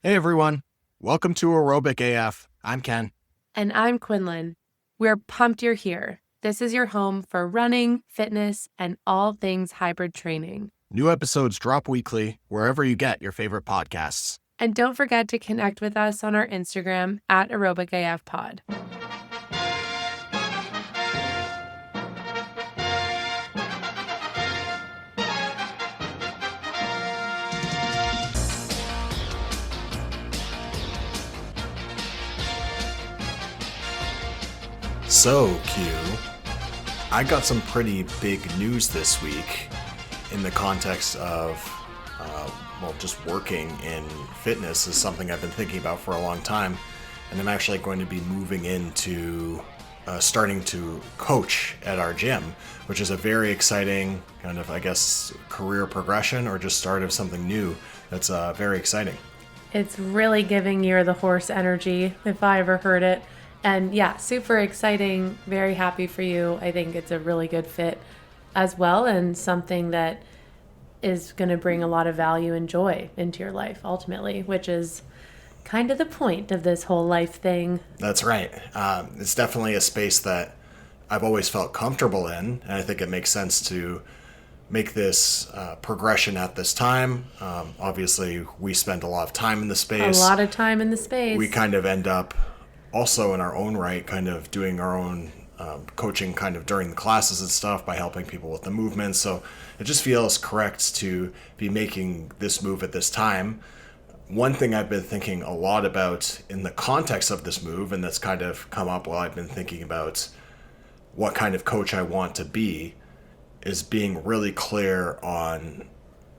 Hey everyone, welcome to Aerobic AF. I'm Ken. And I'm Quinlan. We're pumped you're here. This is your home for running, fitness, and all things hybrid training. New episodes drop weekly wherever you get your favorite podcasts. And don't forget to connect with us on our Instagram at aerobicafpod. So, Q, I got some pretty big news this week in the context of, just working in fitness is something I've been thinking about for a long time. And I'm actually going to be moving into starting to coach at our gym, which is a very exciting kind of, I guess, career progression or just start of something new. That's very exciting. It's really giving you the horse energy, if I ever heard it. And yeah, super exciting. Very happy for you. I think it's a really good fit as well, and something that is going to bring a lot of value and joy into your life ultimately, which is kind of the point of this whole life thing. That's right. It's definitely a space that I've always felt comfortable in, and I think it makes sense to make this progression at this time. Obviously, we spend a lot of time in the space. A lot of time in the space. We kind of end up also in our own right, kind of doing our own coaching kind of during the classes and stuff by helping people with the movements. So it just feels correct to be making this move at this time. One thing I've been thinking a lot about in the context of this move, and that's kind of come up while I've been thinking about what kind of coach I want to be, is being really clear on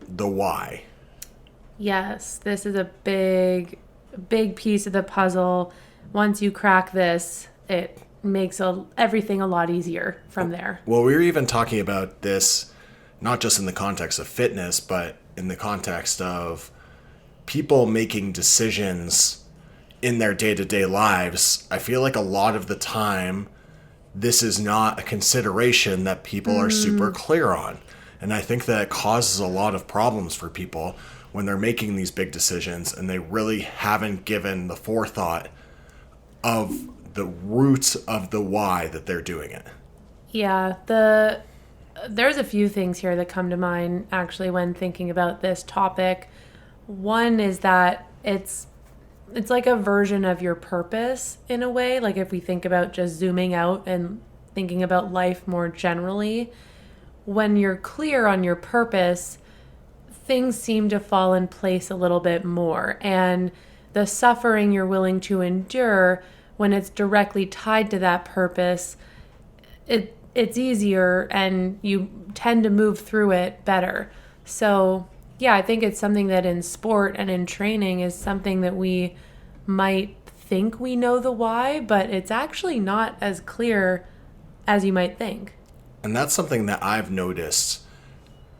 the why. Yes, this is a big piece of the puzzle. Once you crack this, it makes everything a lot easier from there. Well, we were even talking about this not just in the context of fitness, but in the context of people making decisions in their day-to-day lives. I feel like a lot of the time, this is not a consideration that people are super clear on. And I think that it causes a lot of problems for people when they're making these big decisions and they really haven't given the forethought of the roots of the why that they're doing it. Yeah, there's a few things here that come to mind actually when thinking about this topic. One is that it's like a version of your purpose in a way. Like if we think about just zooming out and thinking about life more generally, when you're clear on your purpose, things seem to fall in place a little bit more. And the suffering you're willing to endure when it's directly tied to that purpose, it's easier and you tend to move through it better. So yeah, I think it's something that in sport and in training is something that we might think we know the why, but it's actually not as clear as you might think. And that's something that I've noticed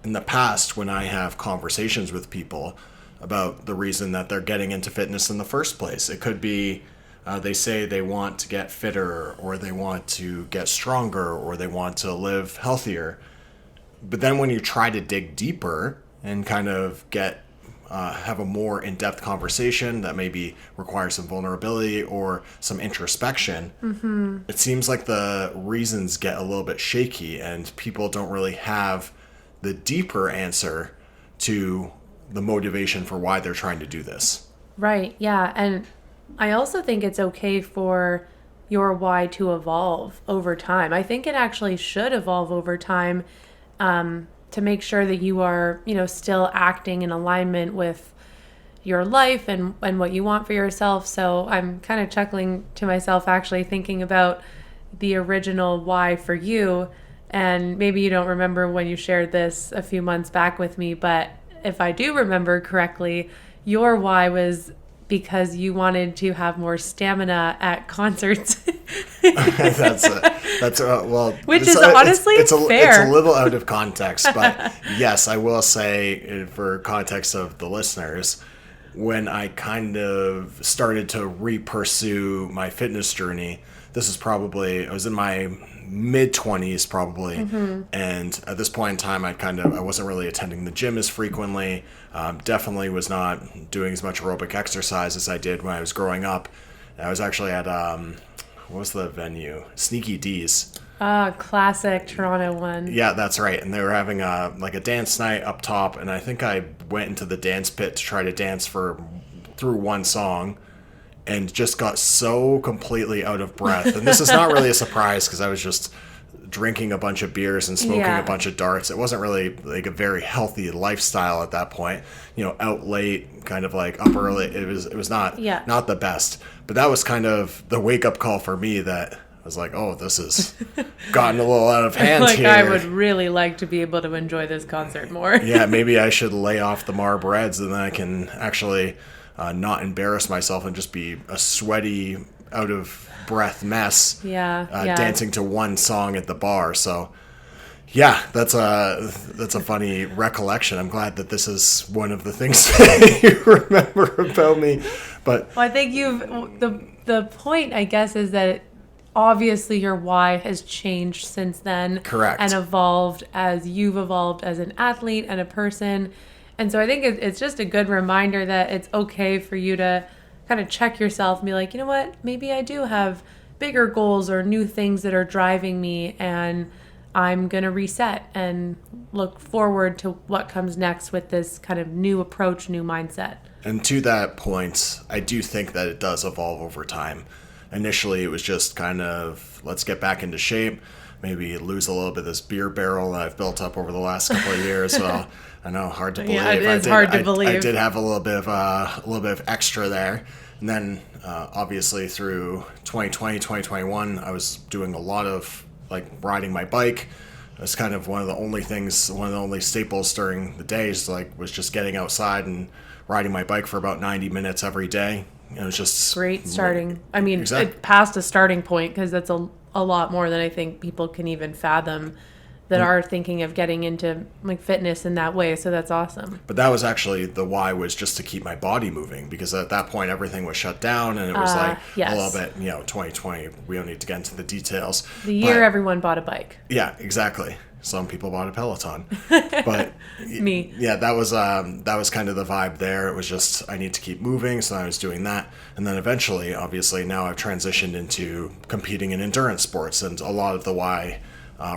in the past when I have conversations with people about the reason that they're getting into fitness in the first place. It could be they say they want to get fitter, or they want to get stronger, or they want to live healthier. But then when you try to dig deeper and kind of have a more in-depth conversation that maybe requires some vulnerability or some introspection, it seems like the reasons get a little bit shaky and people don't really have the deeper answer to the motivation for why they're trying to do this. Right, yeah. And I also think it's okay for your why to evolve over time. I think it actually should evolve over time, to make sure that you are, still acting in alignment with your life and what you want for yourself. So I'm kind of chuckling to myself actually thinking about the original why for you. And maybe you don't remember when you shared this a few months back with me, but if I do remember correctly, your why was because you wanted to have more stamina at concerts. Well, which is honestly fair. It's a little out of context, but yes, I will say, for context of the listeners, when I kind of started to re-pursue my fitness journey, this is probably, I was in my mid 20s probably. And at this point in time, I wasn't really attending the gym as frequently. Definitely was not doing as much aerobic exercise as I did when I was growing up. I was actually at, what was the venue? Sneaky D's. Classic Toronto one. Yeah, that's right. And they were having a dance night up top, and I think I went into the dance pit to try to dance through one song, and just got so completely out of breath. And this is not really a surprise because I was just drinking a bunch of beers and smoking a bunch of darts. It wasn't really like a very healthy lifestyle at that point. Out late, kind of like up early. It was not the best. But that was kind of the wake up call for me that I was like, oh, this has gotten a little out of hand like, here. I would really like to be able to enjoy this concert more. Yeah, maybe I should lay off the Marb Reds, and then I can actually not embarrass myself and just be a sweaty, out of breath mess. Dancing to one song at the bar. So, yeah, that's a funny recollection. I'm glad that this is one of the things that you remember about me. But I think the point, I guess, is that obviously your why has changed since then. Correct. And evolved as you've evolved as an athlete and a person. And so I think it's just a good reminder that it's okay for you to kind of check yourself and be like, you know what, maybe I do have bigger goals or new things that are driving me, and I'm going to reset and look forward to what comes next with this kind of new approach, new mindset. And to that point, I do think that it does evolve over time. Initially, it was just kind of, let's get back into shape, maybe lose a little bit of this beer barrel that I've built up over the last couple of years. Well, I know, hard to believe. Yeah, it is hard to believe. I did have a little bit of extra there. And then, obviously, through 2020, 2021, I was doing a lot of, riding my bike. It's kind of one of the only staples during the days, was just getting outside and riding my bike for about 90 minutes every day. It was just great starting. I mean, exactly. It passed a starting point, because that's a lot more than I think people can even fathom that are thinking of getting into fitness in that way. So that's awesome. But that was actually the why, was just to keep my body moving, because at that point everything was shut down, and it was a little bit, 2020, we don't need to get into the details. The year everyone bought a bike. Yeah, exactly. Some people bought a Peloton, but me. Yeah, that was kind of the vibe there. It was just, I need to keep moving, so I was doing that, and then eventually, obviously, now I've transitioned into competing in endurance sports, and a lot of the why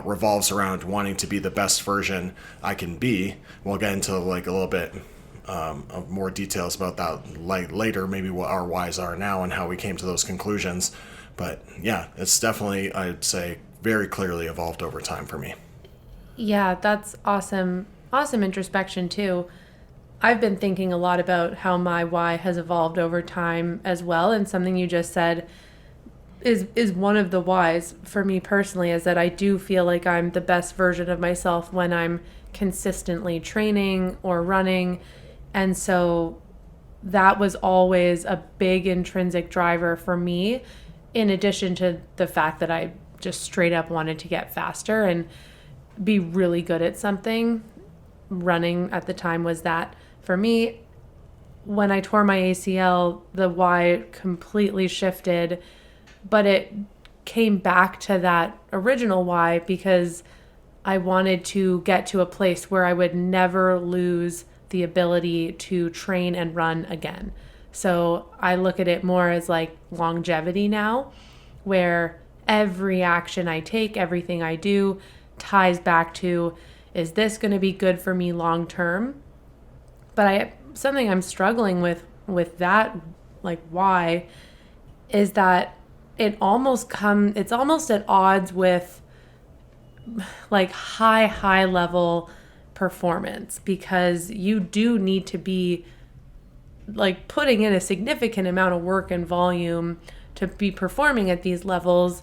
revolves around wanting to be the best version I can be. We'll get into a little bit of more details about that later, maybe what our whys are now and how we came to those conclusions. But yeah, it's definitely, I'd say, very clearly evolved over time for me. Yeah, that's awesome. Awesome introspection too. I've been thinking a lot about how my why has evolved over time as well, and something you just said is one of the whys for me personally, is that I do feel like I'm the best version of myself when I'm consistently training or running. And so that was always a big intrinsic driver for me, in addition to the fact that I just straight up wanted to get faster and be really good at something. Running at the time was that for me. When I tore my ACL, the why completely shifted, but it came back to that original why, because I wanted to get to a place where I would never lose the ability to train and run again. So I look at it more as longevity now, where every action I take, everything I do ties back to, is this going to be good for me long term? But something I'm struggling with that, why, is that it's almost at odds with high level performance, because you do need to be putting in a significant amount of work and volume to be performing at these levels.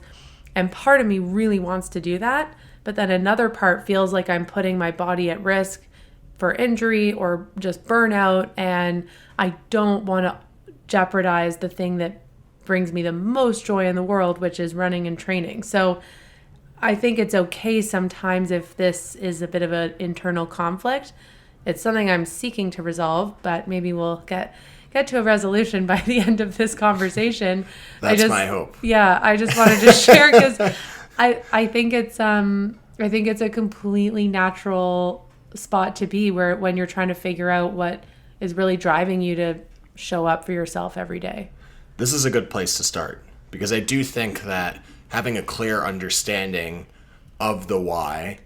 And part of me really wants to do that, but then another part feels like I'm putting my body at risk for injury or just burnout, and I don't want to jeopardize the thing that brings me the most joy in the world, which is running and training. So I think it's okay sometimes if this is a bit of an internal conflict. It's something I'm seeking to resolve, but maybe we'll get get to a resolution by the end of this conversation. That's my hope. Yeah, I just wanted to share because I think it's a completely natural spot to be where when you're trying to figure out what is really driving you to show up for yourself every day. This is a good place to start because I do think that having a clear understanding of the why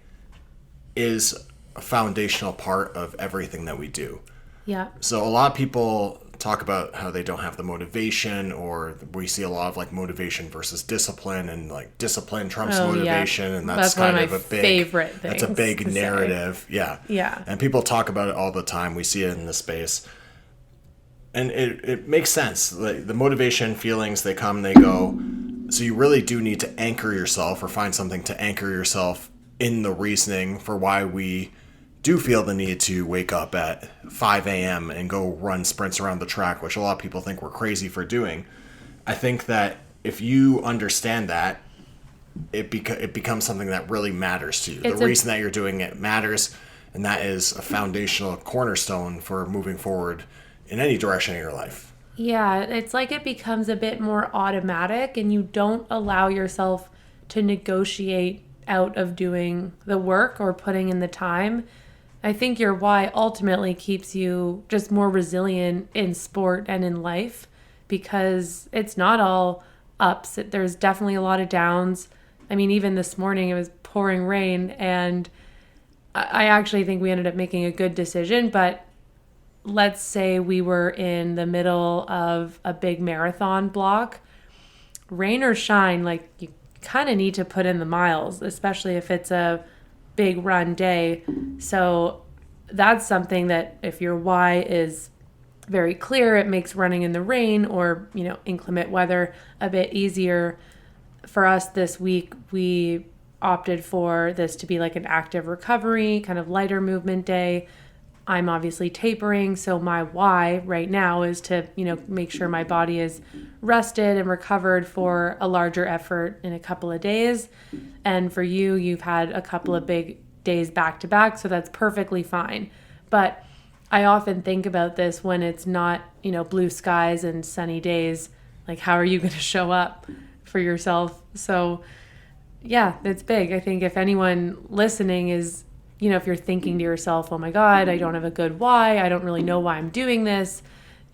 is a foundational part of everything that we do. Yeah. So a lot of people talk about how they don't have the motivation, or we see a lot of like motivation versus discipline, and like discipline trumps motivation, and that's kind of a big favorite things. That's a big narrative. Yeah. Yeah. And people talk about it all the time. We see it in the space. And it makes sense. Like the motivation feelings, they come, they go. So you really do need to anchor yourself or find something to anchor yourself in the reasoning for why we do feel the need to wake up at 5 a.m. and go run sprints around the track, which a lot of people think we're crazy for doing. I think that if you understand that, it becomes something that really matters to you. The reason that you're doing it matters, and that is a foundational cornerstone for moving forward in any direction in your life. Yeah, it's like it becomes a bit more automatic, and you don't allow yourself to negotiate out of doing the work or putting in the time. I think your why ultimately keeps you just more resilient in sport and in life, because it's not all ups. There's definitely a lot of downs. I mean, even this morning it was pouring rain, and I actually think we ended up making a good decision. But let's say we were in the middle of a big marathon block, rain or shine, like you kind of need to put in the miles, especially if it's a big run day. So that's something that if your why is very clear, it makes running in the rain or, inclement weather a bit easier. For us this week, we opted for this to be like an active recovery, kind of lighter movement day. I'm obviously tapering, so my why right now is to, make sure my body is rested and recovered for a larger effort in a couple of days. And for you, you've had a couple of big days back to back, so that's perfectly fine. But I often think about this when it's not, blue skies and sunny days, like how are you going to show up for yourself? So yeah, it's big. I think if anyone listening is, if you're thinking to yourself, oh my God, I don't have a good why, I don't really know why I'm doing this.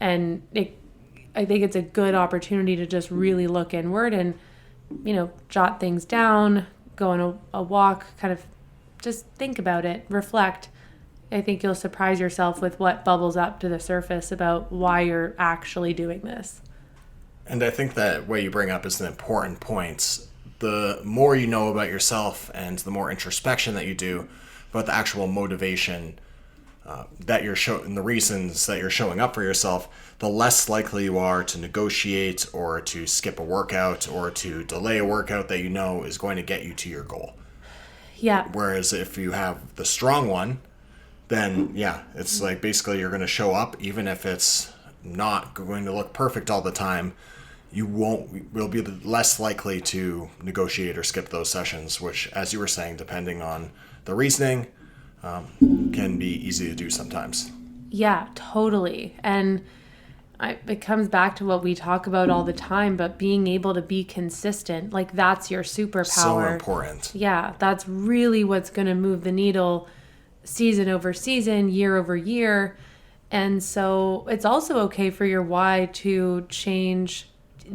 And I think it's a good opportunity to just really look inward and, jot things down, go on a walk, kind of just think about it, reflect. I think you'll surprise yourself with what bubbles up to the surface about why you're actually doing this. And I think that what you bring up is an important point. The more you know about yourself and the more introspection that you do about the actual motivation that you're showing, the reasons that you're showing up for yourself, the less likely you are to negotiate or to skip a workout or to delay a workout that is going to get you to your goal. Yeah. Whereas if you have the strong one, then it's like basically you're going to show up even if it's not going to look perfect all the time. Will be less likely to negotiate or skip those sessions, which, as you were saying, depending on the reasoning, can be easy to do sometimes. Yeah, totally. And it comes back to what we talk about all the time, but being able to be consistent, like that's your superpower. So important. Yeah, that's really what's going to move the needle season over season, year over year. And so it's also okay for your why to change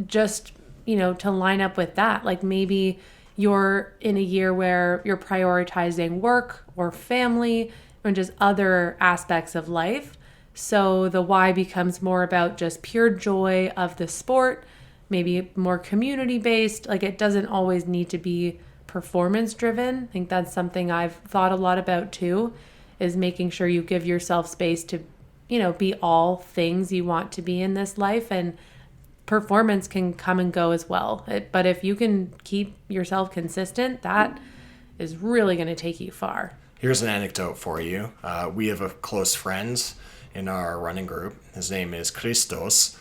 just, to line up with that. Like maybe you're in a year where you're prioritizing work or family or just other aspects of life. So the why becomes more about just pure joy of the sport, maybe more community based. Like it doesn't always need to be performance driven. I think that's something I've thought a lot about too, is making sure you give yourself space to, be all things you want to be in this life. And performance can come and go as well. But if you can keep yourself consistent, that is really going to take you far. Here's an anecdote for you. We have a close friend in our running group. His name is Christos.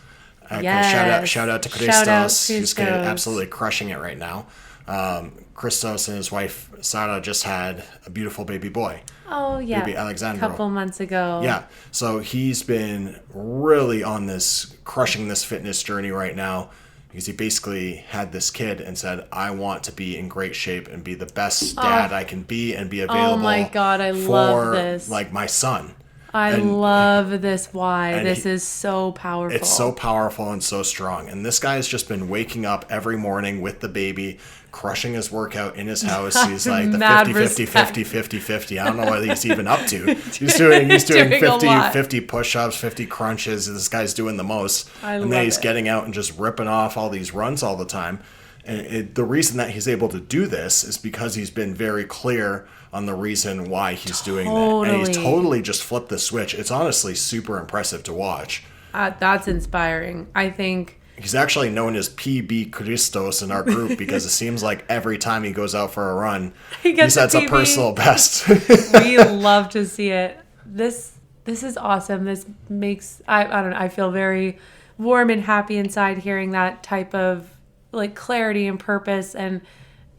Yes. Shout out to Christos. He's absolutely crushing it right now. Christos and his wife Sarah just had a beautiful baby boy. Oh, yeah. Baby A Alexandro. couple months ago. Yeah. So he's been really on this, crushing this fitness journey right now, because he basically had this kid and said, I want to be in great shape and be the best dad I can be and be available Oh my God, I for love this. like my son. I love this why. and This is so powerful. It's so powerful and so strong. And this guy's just been waking up every morning with the baby, crushing his workout in his house. He's like the Mad 50. I don't know what he's even up to. He's doing doing a lot. 50 push-ups, 50 crunches. This guy's doing the most. I and love then he's it. getting out and just ripping off all these runs all the time. And the reason that he's able to do this is because he's been very clear on the reason why he's doing that. And he's Totally. totally just flipped the switch. It's honestly super impressive to watch. That's inspiring. I think He's actually known as PB Christos in our group because it seems like every time he goes out for a run, he gets a sets a PB. personal best. we love to see it. This is awesome. This makes I don't know, I feel very warm and happy inside hearing that type of like clarity and purpose, and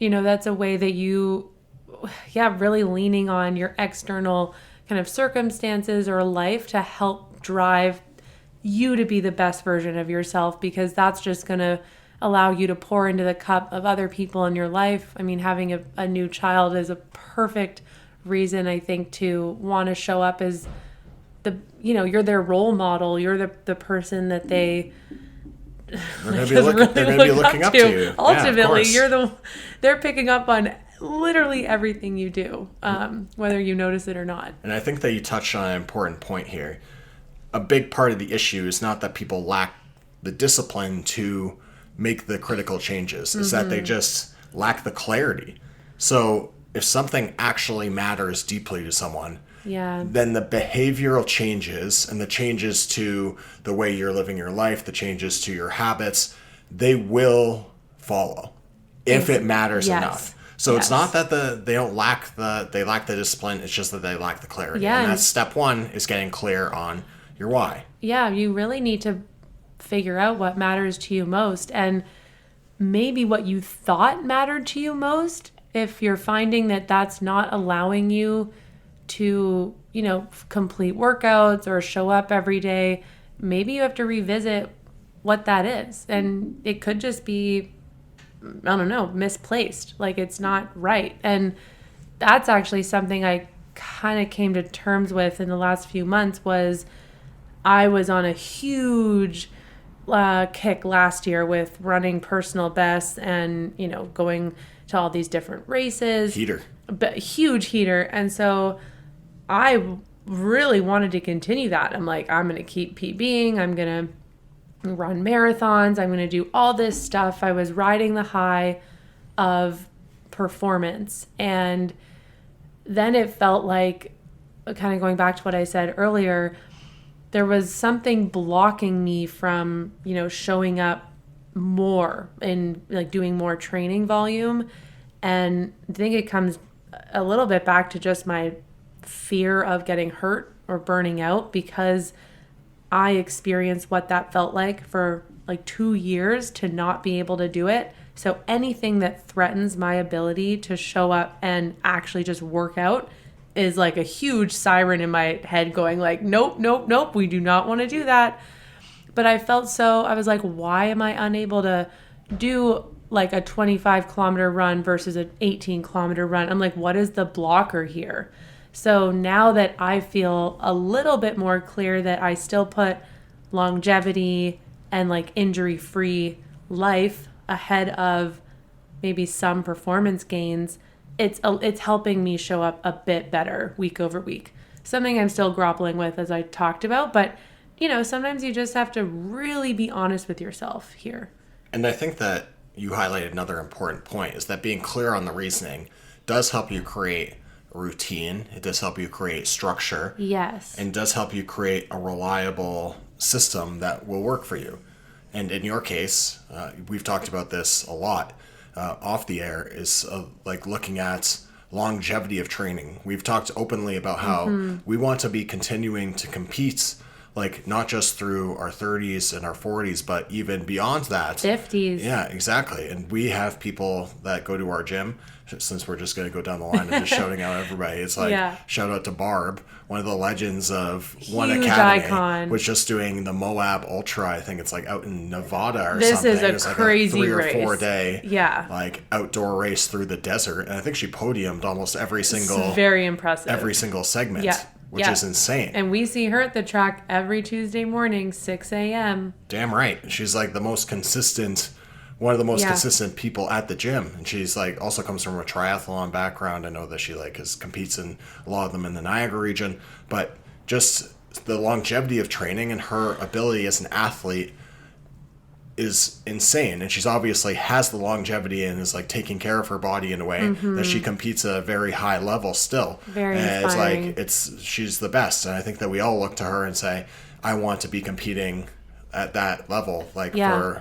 that's a way that you really leaning on your external kind of circumstances or life to help drive you to be the best version of yourself, because that's just going to allow you to pour into the cup of other people in your life. I mean, having a new child is a perfect reason, I think, to want to show up as you're their role model. You're the person that they're gonna be looking up to you. Ultimately, Yeah, they're picking up on literally everything you do, whether you notice it or not. And I think that you touched on an important point here. A big part of the issue is not that people lack the discipline to make the critical changes. It's that they just lack the clarity. So if something actually matters deeply to someone, then the behavioral changes and the changes to the way you're living your life, the changes to your habits, they will follow if it matters enough. So it's not that they lack the discipline, it's just that they lack the clarity. Yeah. And that's step one, is getting clear on your why. Yeah, you really need to figure out what matters to you most, and maybe what you thought mattered to you most. If you're finding that that's not allowing you to, complete workouts or show up every day, maybe you have to revisit what that is. And it could just be, I don't know, misplaced. Like it's not right. And that's actually something I kind of came to terms with in the last few months. Was I was on a huge kick last year with running personal bests and, going to all these different races. Huge heater. And so I really wanted to continue that. I'm like, I'm going to keep PBing. I'm going to run marathons. I'm going to do all this stuff. I was riding the high of performance. And then it felt like, kind of going back to what I said earlier, there was something blocking me from, showing up more and like doing more training volume. And I think it comes a little bit back to just my fear of getting hurt or burning out, because I experienced what that felt like for like 2 years to not be able to do it. So anything that threatens my ability to show up and actually just work out is like a huge siren in my head going like, nope, we do not want to do that. But I was like, why am I unable to do like a 25-kilometer run versus an 18-kilometer run? I'm like, what is the blocker here? So now that I feel a little bit more clear that I still put longevity and like injury-free life ahead of maybe some performance gains, it's helping me show up a bit better week over week. Something I'm still grappling with, as I talked about, but sometimes you just have to really be honest with yourself here. And I think that you highlighted another important point, is that being clear on the reasoning does help you create a routine. It does help you create structure. Yes. And does help you create a reliable system that will work for you. And in your case, we've talked about this a lot off the air, is like looking at longevity of training. We've talked openly about how we want to be continuing to compete like not just through our 30s and our 40s, but even beyond that. 50s. Yeah, exactly. And we have people that go to our gym, since we're just going to go down the line and just shouting out everybody. It's like, shout out to Barb, one of the legends of One Huge Academy, icon. was just doing the Moab Ultra. I think it's like out in Nevada or this something. This is a it's crazy like a 3 race. or 4 day like outdoor race through the desert. And I think she podiumed almost every single, very impressive, every single segment, which is insane. And we see her at the track every Tuesday morning, 6 a.m. Damn right. She's like the most consistent, one of the most consistent people at the gym. And she's like also comes from a triathlon background. I know that she competes in a lot of them in the Niagara region, but just the longevity of training and her ability as an athlete is insane. And she's obviously has the longevity and is like taking care of her body in a way that she competes at a very high level still. Very and inspiring. She's the best. And I think that we all look to her and say, I want to be competing at that level,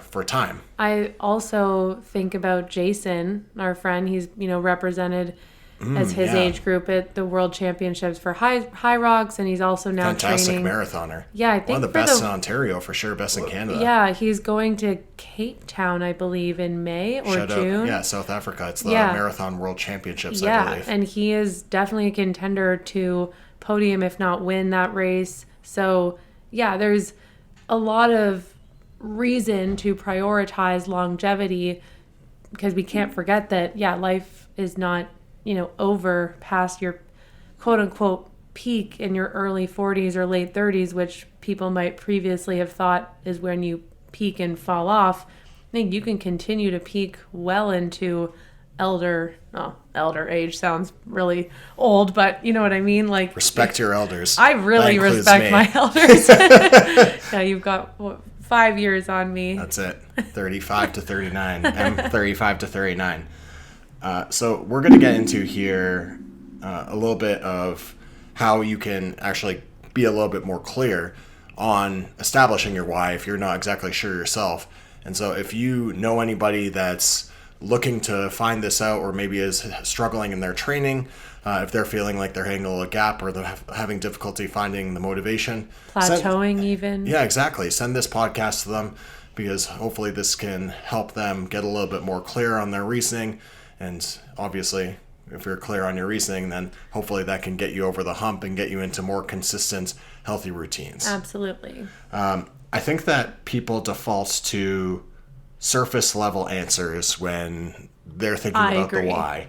for time. I also think about Jason, our friend. He's, represented as his age group at the World Championships for high rocks, and he's also now fantastic training. marathoner. Yeah, I think one of the best in Ontario for sure, best in Canada. Yeah, he's going to Cape Town, I believe, in May or June. Yeah, South Africa. It's the Marathon World Championships, I believe. And he is definitely a contender to podium, if not win that race. So, there's a lot of reason to prioritize longevity, because we can't forget that, life is not, over past your quote unquote peak in your early 40s or late 30s, which people might previously have thought is when you peak and fall off. I think you can continue to peak well into elder age sounds really old, but you know what I mean? Like, respect your elders. I really respect my elders. You've got 5 years on me. That's it. 35 to 39. I'm 35 to 39. So we're going to get into here a little bit of how you can actually be a little bit more clear on establishing your why if you're not exactly sure yourself. And so if you know anybody that's looking to find this out, or maybe is struggling in their training, if they're feeling like they're hitting a little gap, or they're having difficulty finding the motivation, plateauing even. Yeah, exactly. Send this podcast to them, because hopefully this can help them get a little bit more clear on their reasoning. And obviously, if you're clear on your reasoning, then hopefully that can get you over the hump and get you into more consistent, healthy routines. Absolutely. I think that people default to surface level answers when they're thinking about the why.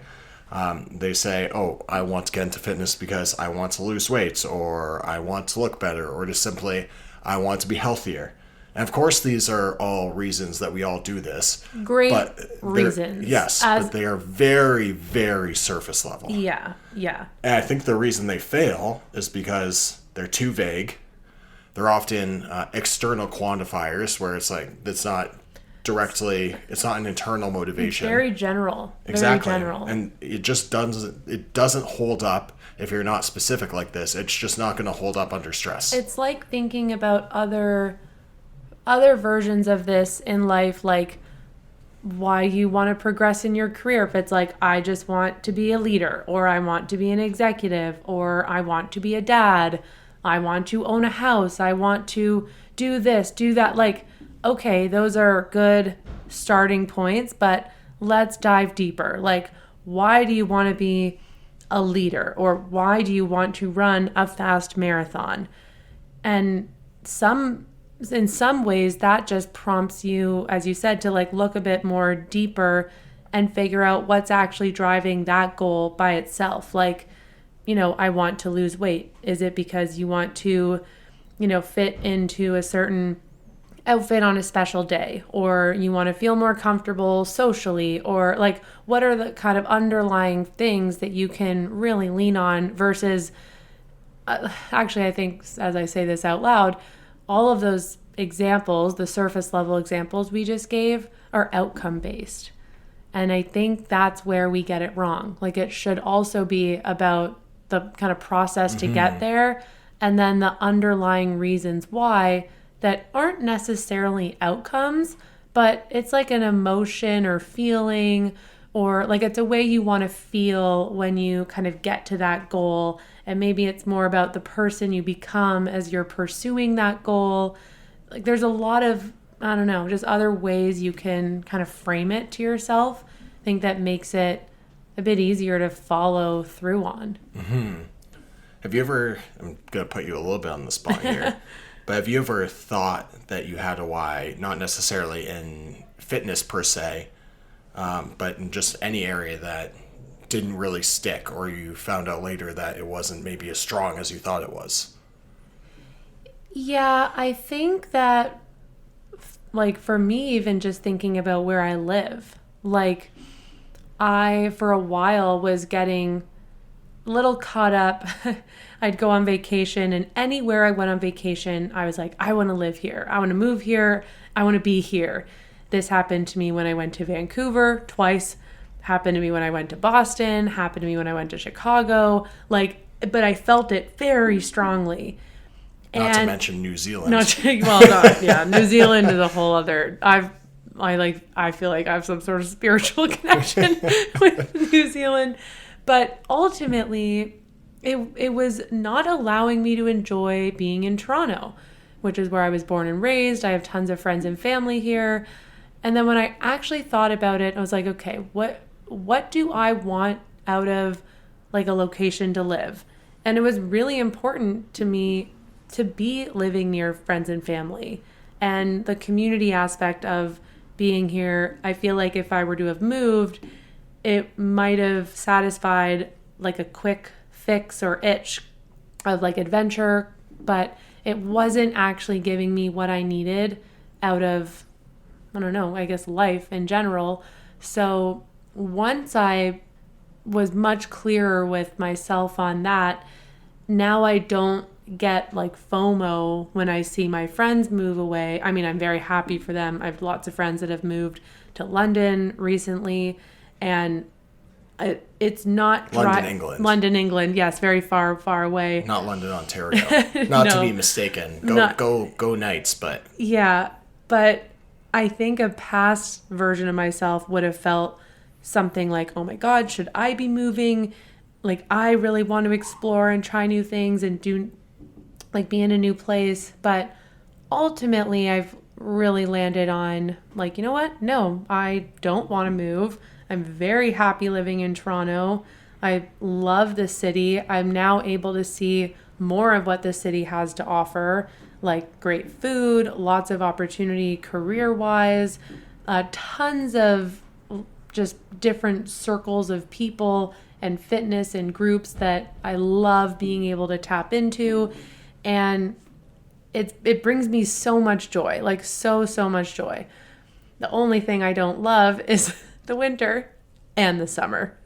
They say, I want to get into fitness because I want to lose weight, or I want to look better, or just simply, I want to be healthier. And of course, these are all reasons that we all do this. Great reasons. Yes, but they are very, very surface level. Yeah. And I think the reason they fail is because they're too vague. They're often external quantifiers, where it's like, it's not an internal motivation. It's very general. Exactly. Very general. And it just doesn't hold up if you're not specific like this. It's just not going to hold up under stress. It's like thinking about other versions of this in life, like why you want to progress in your career. If it's like, I just want to be a leader, or I want to be an executive, or I want to be a dad, I want to own a house, I want to do this, do that. Like, okay, those are good starting points, but let's dive deeper. Like, why do you want to be a leader, or why do you want to run a fast marathon? And in some ways that just prompts you, as you said, to like look a bit more deeper and figure out what's actually driving that goal by itself. Like, I want to lose weight. Is it because you want to, fit into a certain outfit on a special day, or you want to feel more comfortable socially, or like, what are the kind of underlying things that you can really lean on versus, actually, I think as I say this out loud, all of those examples, the surface level examples we just gave, are outcome based. And I think that's where we get it wrong. Like, it should also be about the kind of process to get there, and then the underlying reasons why that aren't necessarily outcomes, but it's like an emotion or feeling, or like it's a way you want to feel when you kind of get to that goal And maybe it's more about the person you become as you're pursuing that goal. Like there's a lot of, I don't know, just other ways you can kind of frame it to yourself. I think that makes it a bit easier to follow through on. Have you ever, I'm going to put you a little bit on the spot here, but have you ever thought that you had a why, not necessarily in fitness per se, but in just any area that didn't really stick, or you found out later that it wasn't maybe as strong as you thought it was? Yeah, I think that, like, for me, even just thinking about where I live, like, I, for a while, was getting a little caught up. I'd go on vacation, and anywhere I went on vacation, I was like, I want to live here. I want to move here. I want to be here. This happened to me when I went to Vancouver twice. Happened to me when I went to Boston. Happened to me when I went to Chicago. Like, but I felt it very strongly. Not to mention New Zealand. New Zealand is a whole other. I feel like I have some sort of spiritual connection with New Zealand, but ultimately, it was not allowing me to enjoy being in Toronto, which is where I was born and raised. I have tons of friends and family here, and then when I actually thought about it, I was like, okay, what do I want out of like a location to live? And it was really important to me to be living near friends and family, and the community aspect of being here. I feel like if I were to have moved, it might have satisfied like a quick fix or itch of like adventure, but it wasn't actually giving me what I needed out of, I don't know, I guess life in general. So once I was much clearer with myself on that, now I don't get like FOMO when I see my friends move away. I mean, I'm very happy for them. I have lots of friends that have moved to London recently, and it's not London, England. Yes, very far, far away. Not London, Ontario. Not to be mistaken. Go Knights, but yeah. But I think a past version of myself would have felt something like, "Oh my God, should I be moving? Like, I really want to explore and try new things and do, like, be in a new place." But ultimately, I've really landed on, like, you know what? No, I don't want to move. I'm very happy living in Toronto. I love the city. I'm now able to see more of what the city has to offer, like great food, lots of opportunity career-wise, tons of just different circles of people and fitness and groups that I love being able to tap into. And it brings me so much joy, like so much joy. The only thing I don't love is the winter and the summer.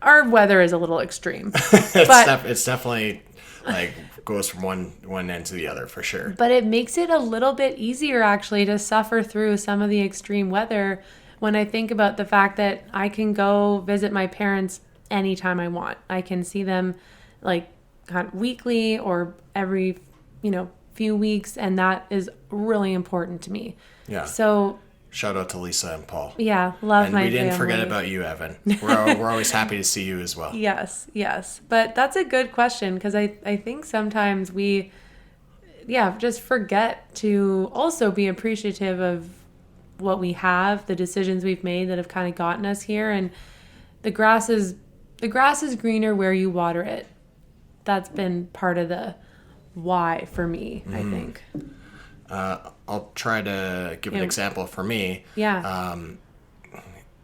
Our weather is a little extreme. It's definitely like goes from one end to the other for sure. But it makes it a little bit easier actually to suffer through some of the extreme weather when I think about the fact that I can go visit my parents anytime I want. I can see them like kind of weekly or every, few weeks, and that is really important to me. Yeah. So shout out to Lisa and Paul. Yeah, love and my family. And we didn't forget about you, Evan. We're always happy to see you as well. Yes. But that's a good question because I think sometimes we, just forget to also be appreciative of what we have, the decisions we've made that have kind of gotten us here, and the grass is greener where you water it. That's been part of the why for me, I think. I'll try to give an example for me. Yeah.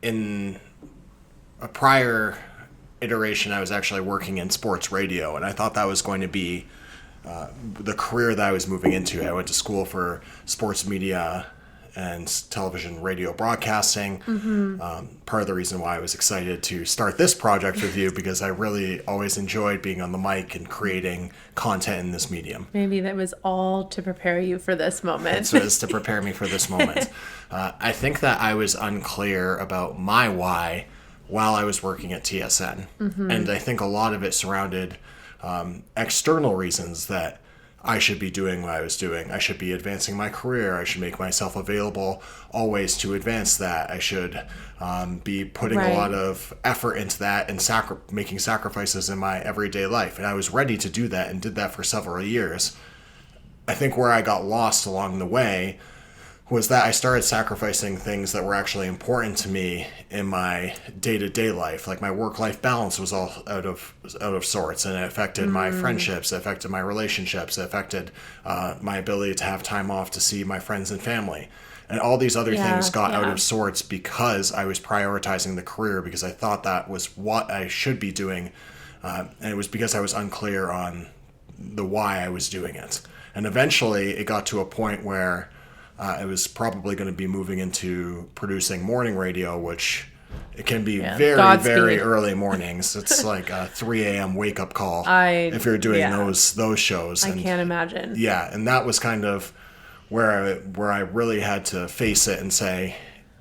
In a prior iteration, I was actually working in sports radio, and I thought that was going to be the career that I was moving into. I went to school for sports media and television radio broadcasting. Part of the reason why I was excited to start this project with you, because I really always enjoyed being on the mic and creating content in this medium. Maybe that was all to prepare you for this moment. It was to prepare me for this moment. I think that I was unclear about my why while I was working at TSN. And I think a lot of it surrounded external reasons that I should be doing what I was doing. I should be advancing my career. I should make myself available always to advance that. I should be putting a lot of effort into that and making sacrifices in my everyday life. And I was ready to do that and did that for several years. I think where I got lost along the way was that I started sacrificing things that were actually important to me in my day-to-day life. Like my work-life balance was all out of sorts, and it affected my friendships, it affected my relationships, it affected my ability to have time off to see my friends and family. And all these other things got out of sorts because I was prioritizing the career, because I thought that was what I should be doing. And it was because I was unclear on the why I was doing it. And eventually it got to a point where I was probably going to be moving into producing morning radio, which it can be very early mornings. It's like a 3 a.m. wake up call if you're doing those shows. I can't imagine. Yeah, and that was kind of where I really had to face it and say,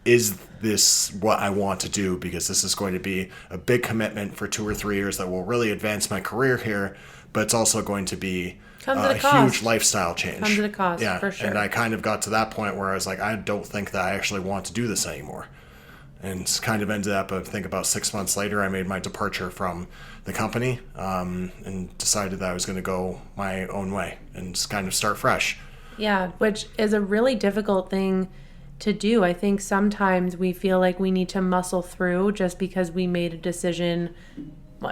is this what I want to do? Because this is going to be a big commitment for 2 or 3 years that will really advance my career here, but it's also going to be a huge lifestyle change. Comes at a cost, for sure. And I kind of got to that point where I was like, I don't think that I actually want to do this anymore. And kind of ended up, I think about 6 months later, I made my departure from the company and decided that I was going to go my own way and just kind of start fresh. Yeah, which is a really difficult thing to do. I think sometimes we feel like we need to muscle through just because we made a decision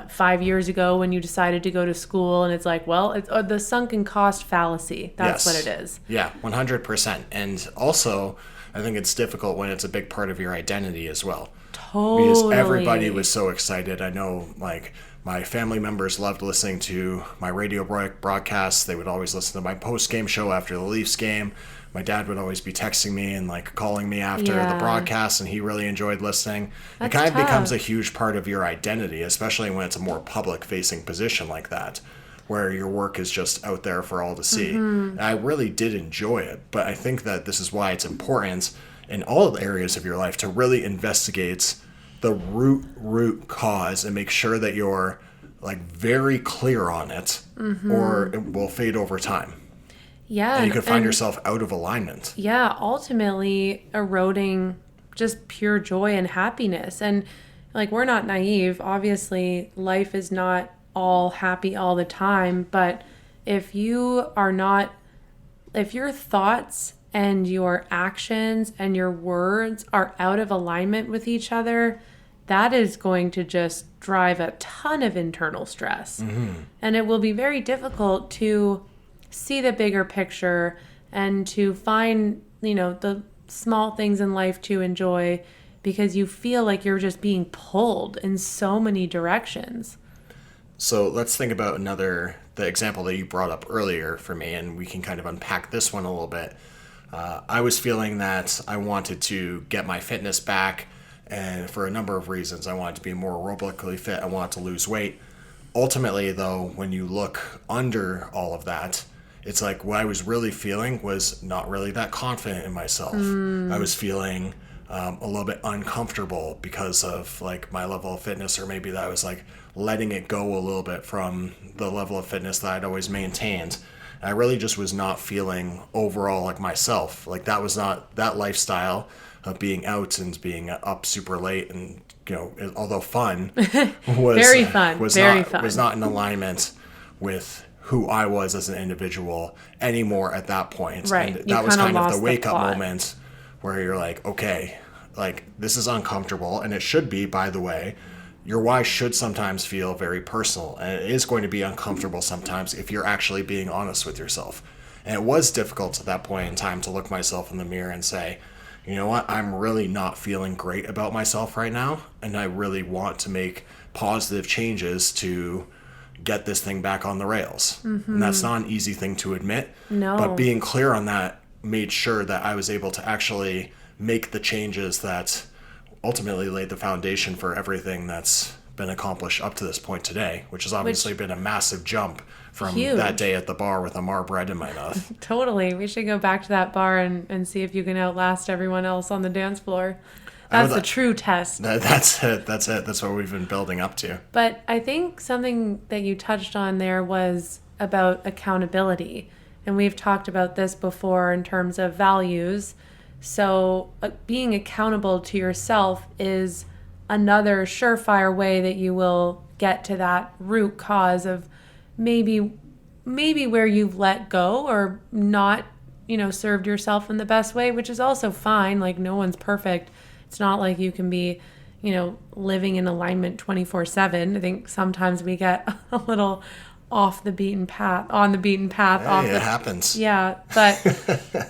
5 years ago when you decided to go to school, and it's like, well, it's the sunken cost fallacy. That's what it is. Yeah, 100%. And also, I think it's difficult when it's a big part of your identity as well. Totally. Because everybody was so excited. I know, like, my family members loved listening to my radio broadcasts. They would always listen to my post-game show after the Leafs game. My dad would always be texting me and like calling me after the broadcast, and he really enjoyed listening. It kind of becomes a huge part of your identity, especially when it's a more public-facing position like that, where your work is just out there for all to see. And I really did enjoy it, but I think that this is why it's important in all areas of your life to really investigate the root cause and make sure that you're like very clear on it, or it will fade over time. Yeah. And you could find yourself out of alignment. Yeah, ultimately eroding just pure joy and happiness. And like, we're not naive. Obviously, life is not all happy all the time. But if your thoughts and your actions and your words are out of alignment with each other, that is going to just drive a ton of internal stress. And it will be very difficult to see the bigger picture and to find, the small things in life to enjoy, because you feel like you're just being pulled in so many directions. So let's think about the example that you brought up earlier for me, and we can kind of unpack this one a little bit. I was feeling that I wanted to get my fitness back, and for a number of reasons. I wanted to be more aerobically fit. I wanted to lose weight. Ultimately, though, when you look under all of that, it's like what I was really feeling was not really that confident in myself. I was feeling a little bit uncomfortable because of like my level of fitness, or maybe that I was like letting it go a little bit from the level of fitness that I'd always maintained. I really just was not feeling overall like myself. Like that was not that lifestyle of being out and being up super late and, although fun, was very fun, was not in alignment with who I was as an individual anymore at that point. Right. And that was kind of the wake up moment where you're like, okay, like this is uncomfortable, and it should be, by the way. Your why should sometimes feel very personal, and it is going to be uncomfortable sometimes if you're actually being honest with yourself. And it was difficult at that point in time to look myself in the mirror and say, you know what, I'm really not feeling great about myself right now, and I really want to make positive changes to get this thing back on the rails. And that's not an easy thing to admit. No. But being clear on that made sure that I was able to actually make the changes that ultimately laid the foundation for everything that's been accomplished up to this point today, which has obviously been a massive jump from that day at the bar with a Marbrand in my mouth. Totally. We should go back to that bar and see if you can outlast everyone else on the dance floor. That's the true test. That's it. That's what we've been building up to. But I think something that you touched on there was about accountability. and we've talked about this before in terms of values. So being accountable to yourself is another surefire way that you will get to that root cause of maybe where you've let go or not, served yourself in the best way, which is also fine. Like, no one's perfect. It's not like you can be, living in alignment 24/7. I think sometimes we get a little off the beaten path, on the beaten path. Hey, it happens. Yeah. But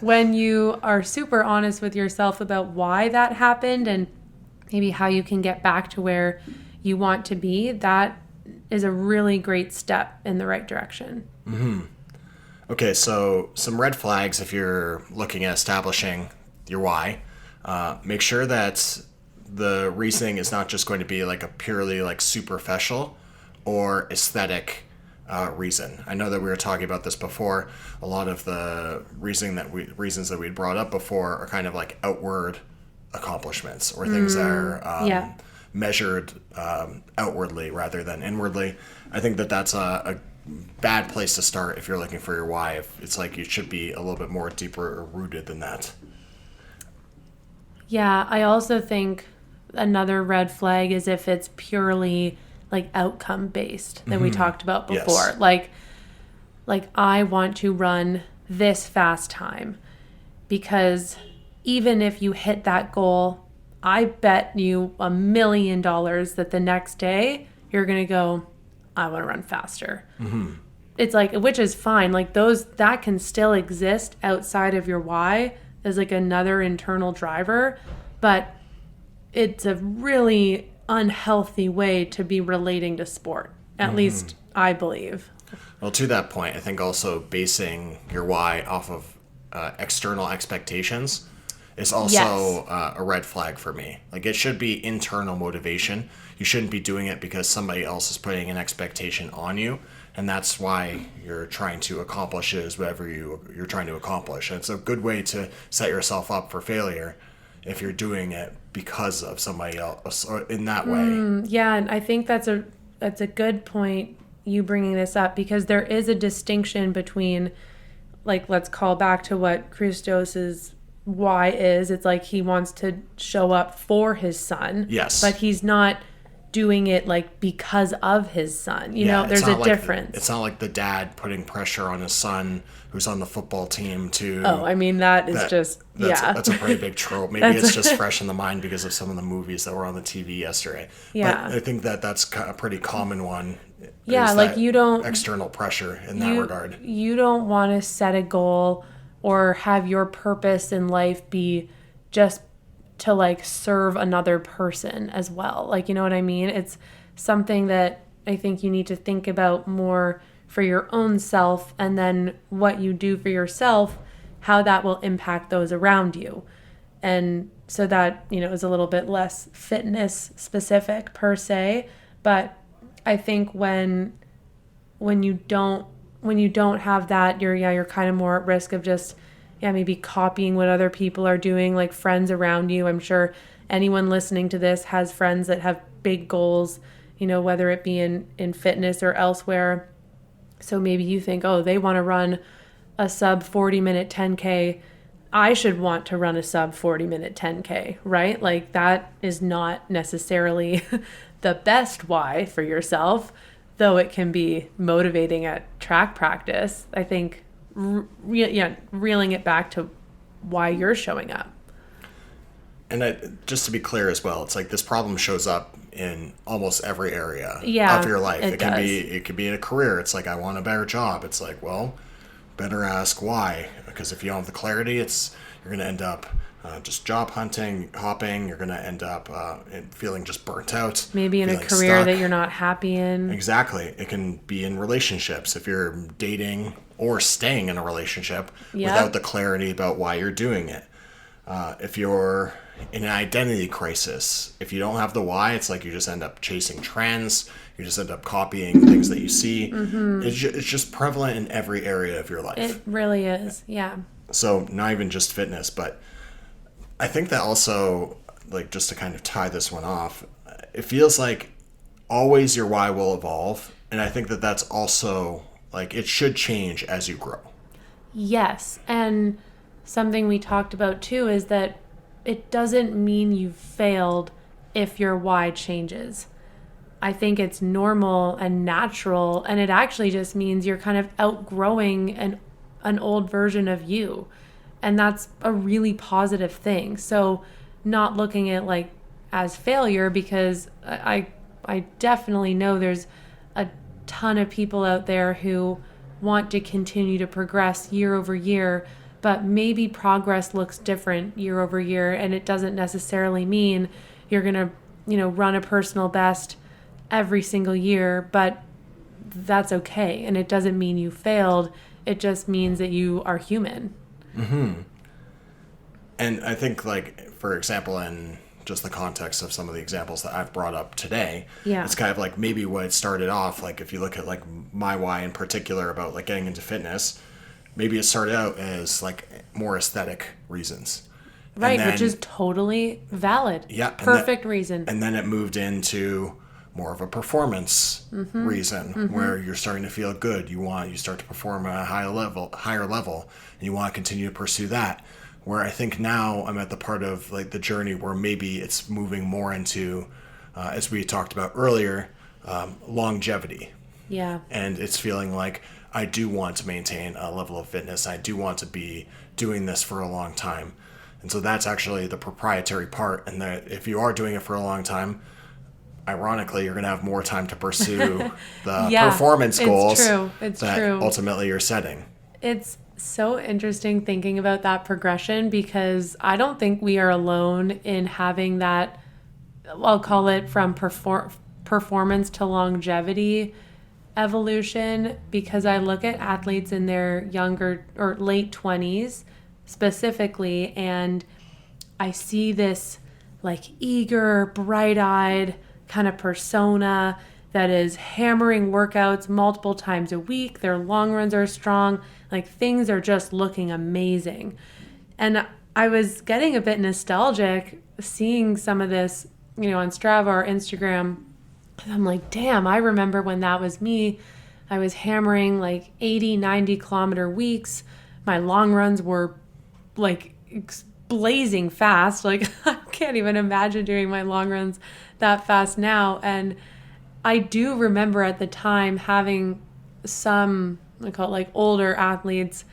when you are super honest with yourself about why that happened and maybe how you can get back to where you want to be, that is a really great step in the right direction. Mm-hmm. Okay, so some red flags if you're looking at establishing your why. Make sure that the reasoning is not just going to be like a purely like superficial or aesthetic reason. I know that we were talking about this before. A lot of the reasons that we brought up before are kind of like outward accomplishments or things that are measured outwardly rather than inwardly. I think that that's a bad place to start if you're looking for your why. If it's like you should be a little bit more deeper rooted than that. Yeah, I also think another red flag is if it's purely like outcome based that we talked about before. Yes. Like I want to run this fast time because even if you hit that goal, I bet you $1 million that the next day you're going to go, I want to run faster. Mm-hmm. It's like, which is fine. Like that can still exist outside of your why as like another internal driver, but it's a really unhealthy way to be relating to sport. At least I believe. Well, to that point, I think also basing your why off of external expectations is also a red flag for me. Like, it should be internal motivation. You shouldn't be doing it because somebody else is putting an expectation on you, and that's why you're trying to accomplish is whatever you're trying to accomplish. And it's a good way to set yourself up for failure if you're doing it because of somebody else or in that way. Yeah, and I think that's a good point, you bringing this up, because there is a distinction between, like, let's call back to what Christos's why is. It's like he wants to show up for his son. Yes. But he's not doing it like because of his son. You know, there's a difference. It's not like the dad putting pressure on his son who's on the football team to... Oh, I mean, that's a pretty big trope. Maybe it's just fresh in the mind because of some of the movies that were on the TV yesterday. Yeah. But I think that's a pretty common one. Yeah, like you don't... external pressure in that regard. You don't want to set a goal or have your purpose in life be just to like serve another person as well. Like, you know what I mean? It's something that I think you need to think about more for your own self, and then what you do for yourself, how that will impact those around you. And so that, you know, is a little bit less fitness specific per se, but I think when you don't have that, you're kind of more at risk of just maybe copying what other people are doing, like friends around you. I'm sure anyone listening to this has friends that have big goals, you know, whether it be in fitness or elsewhere. So maybe you think, oh, they want to run a sub 40-minute 10K. I should want to run a sub 40-minute 10K, right? Like, that is not necessarily the best why for yourself, though it can be motivating at track practice. I think, reeling it back to why you're showing up. And just to be clear as well, it's like this problem shows up in almost every area of your life. It can be in a career. It's like, I want a better job. It's like, well, better ask why, because if you don't have the clarity, you're going to end up just job hunting, hopping. You're going to end up feeling just burnt out. Maybe in a career stuck. That you're not happy in. Exactly. It can be in relationships. If you're dating or staying in a relationship without the clarity about why you're doing it. If you're in an identity crisis, if you don't have the why, it's like you just end up chasing trends. You just end up copying things that you see. Mm-hmm. It's just prevalent in every area of your life. It really is, yeah. So not even just fitness, but I think that also, like, just to kind of tie this one off, it feels like always your why will evolve. And I think that that's also, like, it should change as you grow. Yes. And something we talked about too is that it doesn't mean you've failed if your why changes. I think it's normal and natural, and it actually just means you're kind of outgrowing an old version of you. And that's a really positive thing. So not looking at like as failure, because I definitely know there's a ton of people out there who want to continue to progress year over year, but maybe progress looks different year over year, and it doesn't necessarily mean you're going to, run a personal best every single year, but that's okay. And it doesn't mean you failed. It just means that you are human. And I think, like, for example, in just the context of some of the examples that I've brought up today, Yeah. it's kind of like maybe what it started off, like if you look at like my why in particular about like getting into fitness, maybe it started out as like more aesthetic reasons. Right, And then, which is totally valid. yeah, Perfect reason. And then it moved into more of a performance reason where you're starting to feel good. You start to perform at a higher level, and you want to continue to pursue that. Where I think now I'm at the part of like the journey where maybe it's moving more into, as we talked about earlier, longevity. Yeah. And it's feeling like I do want to maintain a level of fitness. I do want to be doing this for a long time. And so that's actually the proprietary part. And that if you are doing it for a long time, ironically, you're going to have more time to pursue the Yeah, performance it's goals true. It's that true. ultimately you're setting. It's so interesting thinking about that progression, because I don't think we are alone in having that, I'll call it from performance to longevity evolution, because I look at athletes in their younger or late 20s specifically, and I see this like eager, bright-eyed kind of persona that is hammering workouts multiple times a week. Their long runs are strong. Like things are just looking amazing. And I was getting a bit nostalgic seeing some of this, on Strava or Instagram. And I'm like, damn, I remember when that was me. I was hammering like 80, 90 kilometer weeks. My long runs were like blazing fast. Like I can't even imagine doing my long runs that fast now. And I do remember at the time having some, I call it like older athletes,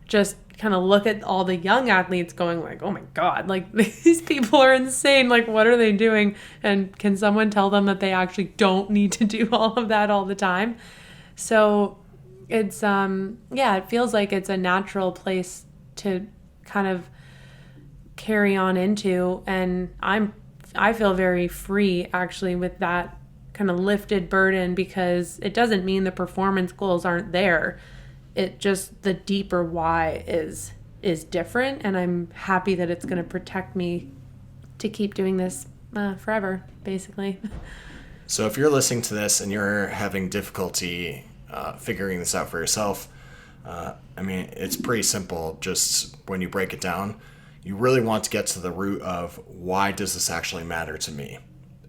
just kind of look at all the young athletes going like, oh my God, like these people are insane. Like, what are they doing? And can someone tell them that they actually don't need to do all of that all the time? So it's, it feels like it's a natural place to kind of carry on into. And I feel very free actually with that kind of lifted burden, because it doesn't mean the performance goals aren't there. It just, the deeper why is different, and I'm happy that it's going to protect me to keep doing this forever, basically. So if you're listening to this and you're having difficulty figuring this out for yourself, it's pretty simple. Just when you break it down, you really want to get to the root of why does this actually matter to me?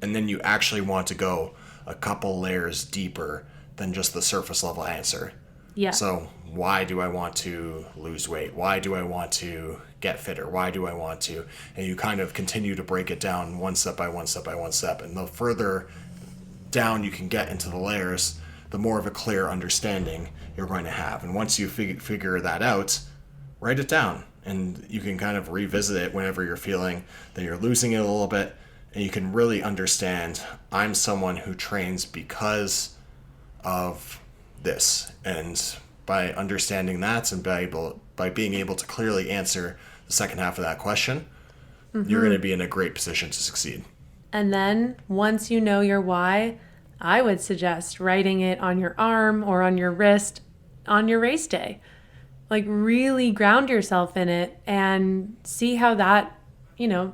And then you actually want to go a couple layers deeper than just the surface level answer. Yeah. So why do I want to lose weight? Why do I want to get fitter? Why do I want to? And you kind of continue to break it down one step by one step by one step. And the further down you can get into the layers, the more of a clear understanding you're going to have. And once you figure that out, write it down. And you can kind of revisit it whenever you're feeling that you're losing it a little bit. And you can really understand, I'm someone who trains because of this. And by understanding that and by being able to clearly answer the second half of that question, you're going to be in a great position to succeed. And then once you know your why, I would suggest writing it on your arm or on your wrist on your race day. Like really ground yourself in it and see how that,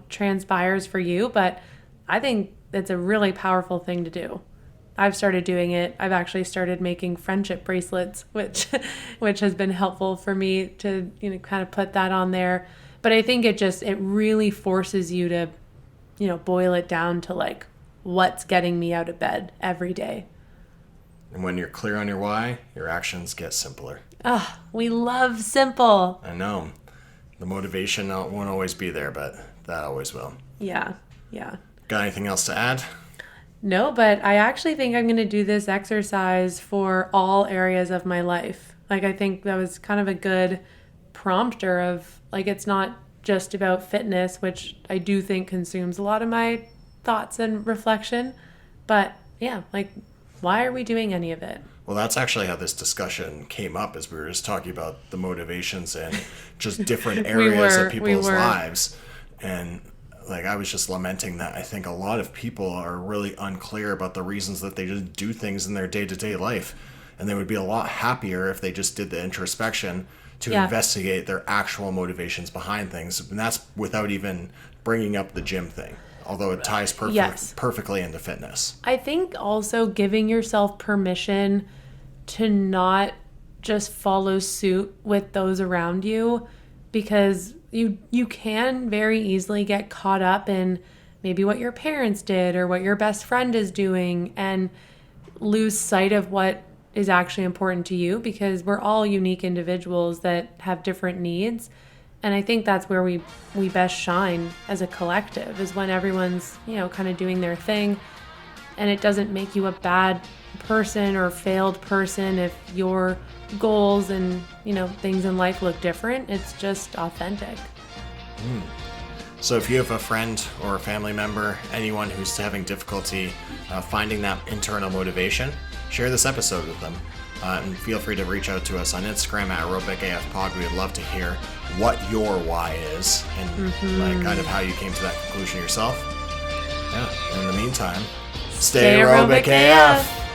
transpires for you. But I think it's a really powerful thing to do. I've started doing it. I've actually started making friendship bracelets, which has been helpful for me to, kind of put that on there. But I think it really forces you to, boil it down to like, what's getting me out of bed every day. And when you're clear on your why, your actions get simpler. We love simple. I know. The motivation won't always be there, but that always will. Yeah. Yeah. Got anything else to add? No, but I actually think I'm going to do this exercise for all areas of my life. Like, I think that was kind of a good prompter of, like, it's not just about fitness, which I do think consumes a lot of my thoughts and reflection. But yeah, like, why are we doing any of it? Well, that's actually how this discussion came up, as we were just talking about the motivations and just different areas of people's lives. And like, I was just lamenting that I think a lot of people are really unclear about the reasons that they just do things in their day-to-day life. And they would be a lot happier if they just did the introspection to investigate their actual motivations behind things. And that's without even bringing up the gym thing, although it ties perfectly into fitness. I think also giving yourself permission to not just follow suit with those around you, because you can very easily get caught up in maybe what your parents did or what your best friend is doing and lose sight of what is actually important to you, because we're all unique individuals that have different needs. And I think that's where we best shine as a collective, is when everyone's, kind of doing their thing. And it doesn't make you a bad person or failed person if your goals and, things in life look different. It's just authentic. So if you have a friend or a family member, anyone who's having difficulty finding that internal motivation, share this episode with them. And feel free to reach out to us on Instagram at aerobicafpod. We would love to hear what your why is and like kind of how you came to that conclusion yourself. Yeah. In the meantime, stay aerobic AF.